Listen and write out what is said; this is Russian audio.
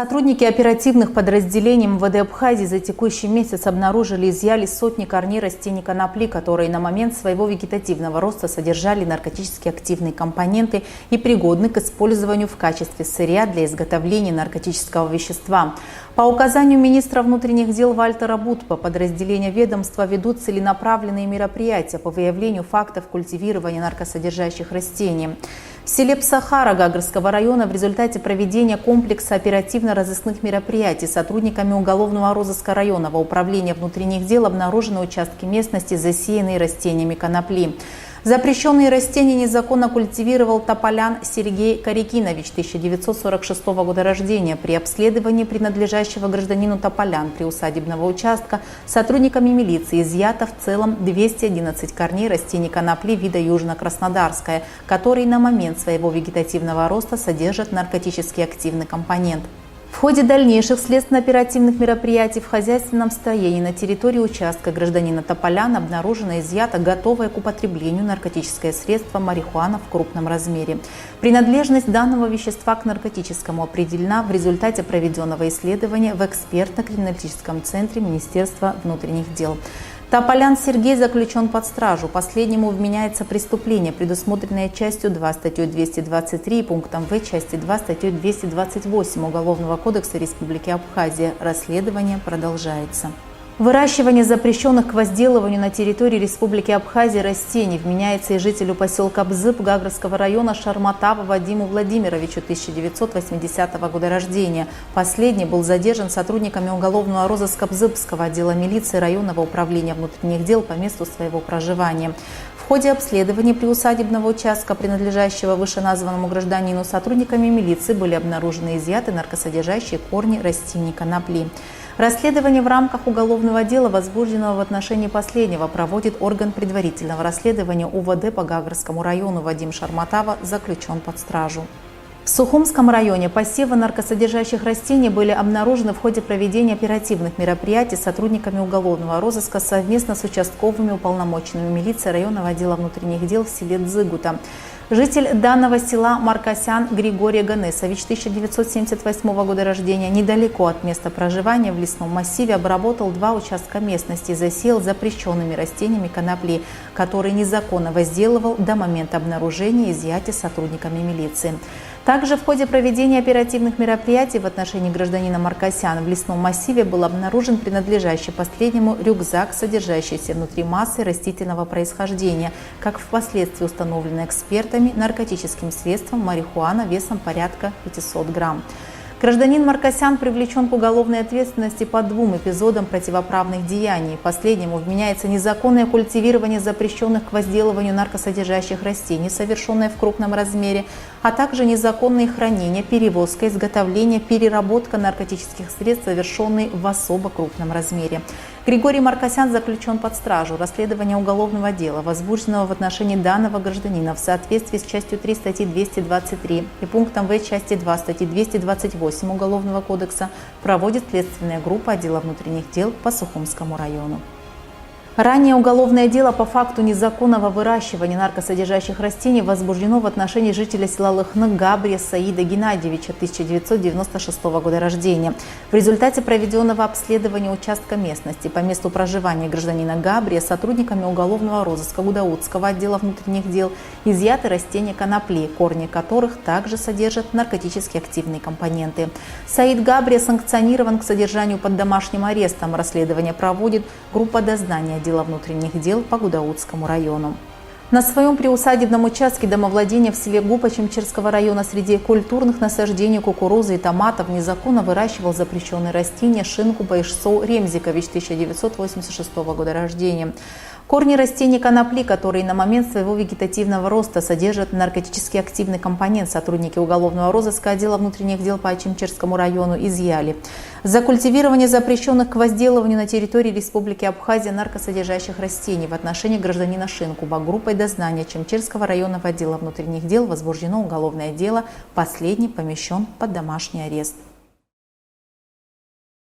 Сотрудники оперативных подразделений МВД Абхазии за текущий месяц обнаружили и изъяли сотни корней растений конопли, которые на момент своего вегетативного роста содержали наркотически активные компоненты и пригодны к использованию в качестве сырья для изготовления наркотического вещества. По указанию министра внутренних дел Вальтера Будпа подразделения ведомства ведут целенаправленные мероприятия по выявлению фактов культивирования наркосодержащих растений. В селе Псахара Гагарского района в результате проведения комплекса оперативно-розыскных мероприятий сотрудниками уголовного розыска районного управления внутренних дел обнаружены участки местности, засеянные растениями конопли. Запрещенные растения незаконно культивировал Тополян Сергей Карикинович, 1946 года рождения. При обследовании принадлежащего гражданину Тополян приусадебного участка сотрудниками милиции изъято в целом 211 корней растений конопли вида южно-краснодарская, которые на момент своего вегетативного роста содержат наркотически активный компонент. В ходе дальнейших следственно-оперативных мероприятий в хозяйственном строении на территории участка гражданина Тополяна обнаружено и изъято готовое к употреблению наркотическое средство марихуана в крупном размере. Принадлежность данного вещества к наркотическому определена в результате проведенного исследования в экспертно-криминалистическом центре Министерства внутренних дел. Тополян Сергей заключен под стражу. Последнему вменяется преступление, предусмотренное частью 2 статьей 223 и пунктом В части 2 статьей 228 Уголовного кодекса Республики Абхазия. Расследование продолжается. Выращивание запрещенных к возделыванию на территории Республики Абхазия растений вменяется и жителю поселка Бзып Гагарского района Шарматава Вадиму Владимировичу, 1980 года рождения. Последний был задержан сотрудниками уголовного розыска Бзыпского отдела милиции районного управления внутренних дел по месту своего проживания. В ходе обследования приусадебного участка, принадлежащего вышеназванному гражданину, сотрудниками милиции были обнаружены и изъяты наркосодержащие корни растений конопли. Расследование в рамках уголовного дела, возбужденного в отношении последнего, проводит орган предварительного расследования УВД по Гагарскому району. Вадим Шарматава заключен под стражу. В Сухумском районе посевы наркосодержащих растений были обнаружены в ходе проведения оперативных мероприятий сотрудниками уголовного розыска совместно с участковыми уполномоченными милиции районного отдела внутренних дел в селе Дзыгута. Житель данного села Маркосян Григорий Ганесович, 1978 года рождения, недалеко от места проживания в лесном массиве обработал 2 участка местности и засеял запрещенными растениями конопли, которые незаконно возделывал до момента обнаружения и изъятия сотрудниками милиции. Также в ходе проведения оперативных мероприятий в отношении гражданина Маркосяна в лесном массиве был обнаружен принадлежащий последнему рюкзак, содержащийся внутри массы растительного происхождения, как впоследствии установлено экспертами, наркотическим средством марихуана весом порядка 500 грамм. Гражданин Маркосян привлечен к уголовной ответственности по 2 эпизодам противоправных деяний. Последнему вменяется незаконное культивирование запрещенных к возделыванию наркосодержащих растений, совершенное в крупном размере, а также незаконное хранение, перевозка, изготовление, переработка наркотических средств, совершенные в особо крупном размере. Григорий Маркосян заключен под стражу. Расследование уголовного дела, возбужденного в отношении данного гражданина в соответствии с частью 3 статьи 223 и пунктом В части 2 статьи 228 Уголовного кодекса, проводит следственная группа отдела внутренних дел по Сухумскому району. Ранее уголовное дело по факту незаконного выращивания наркосодержащих растений возбуждено в отношении жителя села Лыхны Габрия Саида Геннадьевича, 1996 года рождения. В результате проведенного обследования участка местности по месту проживания гражданина Габрия сотрудниками уголовного розыска Гудаутского отдела внутренних дел изъяты растения конопли, корни которых также содержат наркотически активные компоненты. Саид Габрия санкционирован к содержанию под домашним арестом. Расследование проводит группа дознания отдела внутренних дел по Гудаутскому району. На своем приусадебном участке домовладения в селе Гупа Чемчирского района среди культурных насаждений кукурузы и томатов незаконно выращивал запрещенные растения Шинку Байшсоу Ремзикович, 1986 года рождения. Корни растений конопли, которые на момент своего вегетативного роста содержат наркотически активный компонент, сотрудники уголовного розыска отдела внутренних дел по Чемчирскому району изъяли. За культивирование запрещенных к возделыванию на территории Республики Абхазия наркосодержащих растений в отношении гражданина Шинкуба группой дознания Чемчирского районного отдела внутренних дел возбуждено уголовное дело, последний помещен под домашний арест.